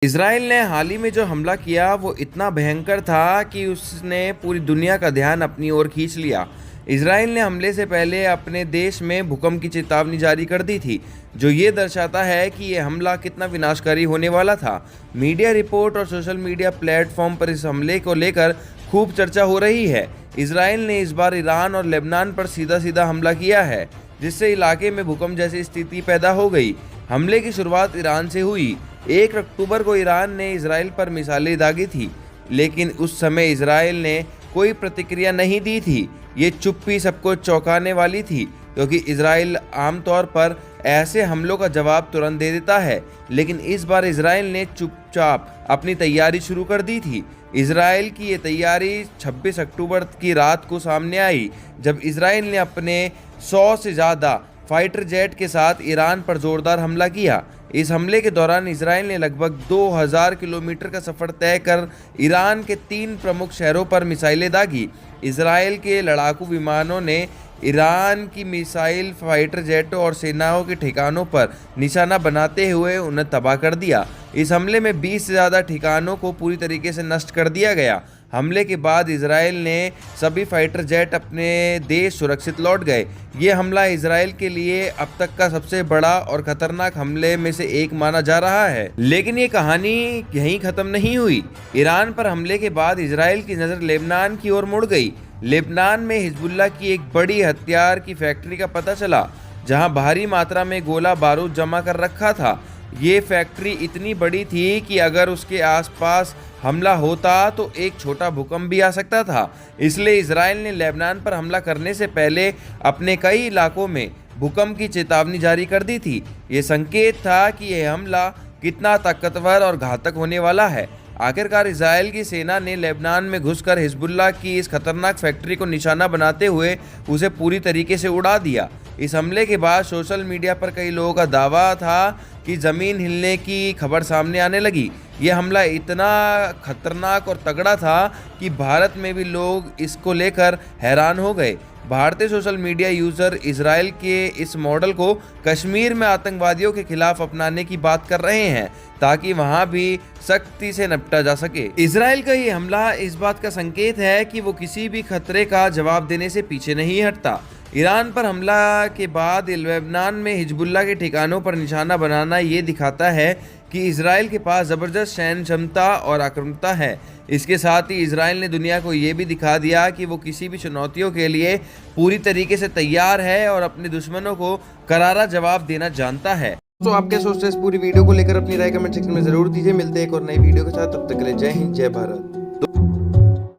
Israel ने हाल ही में जो हमला किया वो इतना भयंकर था कि उसने पूरी दुनिया का ध्यान अपनी ओर खींच लिया। इसराइल ने हमले से पहले अपने देश में भूकंप की चेतावनी जारी कर दी थी, जो ये दर्शाता है कि ये हमला कितना विनाशकारी होने वाला था। मीडिया रिपोर्ट और सोशल मीडिया प्लेटफॉर्म पर इस हमले को लेकर खूब चर्चा हो रही है। इसराइल ने इस बार ईरान और लेबनान पर सीधा सीधा हमला किया है, जिससे इलाके में भूकंप जैसी स्थिति पैदा हो गई। हमले की शुरुआत ईरान से हुई। 1 अक्टूबर को ईरान ने इसराइल पर मिसाइलें दागी थी, लेकिन उस समय इसराइल ने कोई प्रतिक्रिया नहीं दी थी। ये चुप्पी सबको चौंकाने वाली थी, क्योंकि इसराइल आमतौर पर ऐसे हमलों का जवाब तुरंत दे देता है, लेकिन इस बार इसराइल ने चुपचाप अपनी तैयारी शुरू कर दी थी। इसराइल की ये तैयारी 26 अक्टूबर की रात को सामने आई, जब इसराइल ने अपने 100 से ज़्यादा फाइटर जेट के साथ ईरान पर जोरदार हमला किया। इस हमले के दौरान इसराइल ने लगभग 2000 किलोमीटर का सफ़र तय कर ईरान के 3 प्रमुख शहरों पर मिसाइलें दागी। इसराइल के लड़ाकू विमानों ने ईरान की मिसाइल फाइटर जेटों और सेनाओं के ठिकानों पर निशाना बनाते हुए उन्हें तबाह कर दिया। इस हमले में 20 से ज़्यादा ठिकानों को पूरी तरीके से नष्ट कर दिया गया। हमले के बाद इसराइल ने सभी फाइटर जेट अपने देश सुरक्षित लौट गए। ये हमला इसराइल के लिए अब तक का सबसे बड़ा और खतरनाक हमले में से एक माना जा रहा है। लेकिन ये कहानी यहीं ख़त्म नहीं हुई। ईरान पर हमले के बाद इसराइल की नज़र लेबनान की ओर मुड़ गई। लेबनान में हिजबुल्लाह की एक बड़ी हथियार की फैक्ट्री का पता चला, जहां भारी मात्रा में गोला बारूद जमा कर रखा था। ये फैक्ट्री इतनी बड़ी थी कि अगर उसके आसपास हमला होता तो एक छोटा भूकंप भी आ सकता था। इसलिए इसराइल ने लेबनान पर हमला करने से पहले अपने कई इलाकों में भूकंप की चेतावनी जारी कर दी थी। ये संकेत था कि यह हमला कितना ताकतवर और घातक होने वाला है। आखिरकार इसराइल की सेना ने लेबनान में घुसकर हिजबुल्लाह की इस खतरनाक फैक्ट्री को निशाना बनाते हुए उसे पूरी तरीके से उड़ा दिया। इस हमले के बाद सोशल मीडिया पर कई लोगों का दावा था कि ज़मीन हिलने की खबर सामने आने लगी। यह हमला इतना खतरनाक और तगड़ा था कि भारत में भी लोग इसको लेकर हैरान हो गए। भारतीय सोशल मीडिया यूज़र इसराइल के इस मॉडल को कश्मीर में आतंकवादियों के खिलाफ अपनाने की बात कर रहे हैं, ताकि वहां भी सख्ती से निपटा जा सके। इसराइल का ये हमला इस बात का संकेत है कि वो किसी भी खतरे का जवाब देने से पीछे नहीं हटता। ईरान पर हमला के बाद लेबनान में हिजबुल्लाह के ठिकानों पर निशाना बनाना ये दिखाता है कि इसराइल के पास ज़बरदस्त सैन्य क्षमता और आक्रामकता है। इसके साथ ही इसराइल ने दुनिया को ये भी दिखा दिया कि वो किसी भी चुनौतियों के लिए पूरी तरीके से तैयार है और अपने दुश्मनों को करारा जवाब देना जानता है। तो आप क्या सोचते हैं इस पूरी वीडियो को लेकर? अपनी राय कमेंट सेक्शन में ज़रूर दीजिए। मिलते हैं एक और नई वीडियो के साथ, तब तक के लिए जय हिंद, जय भारत।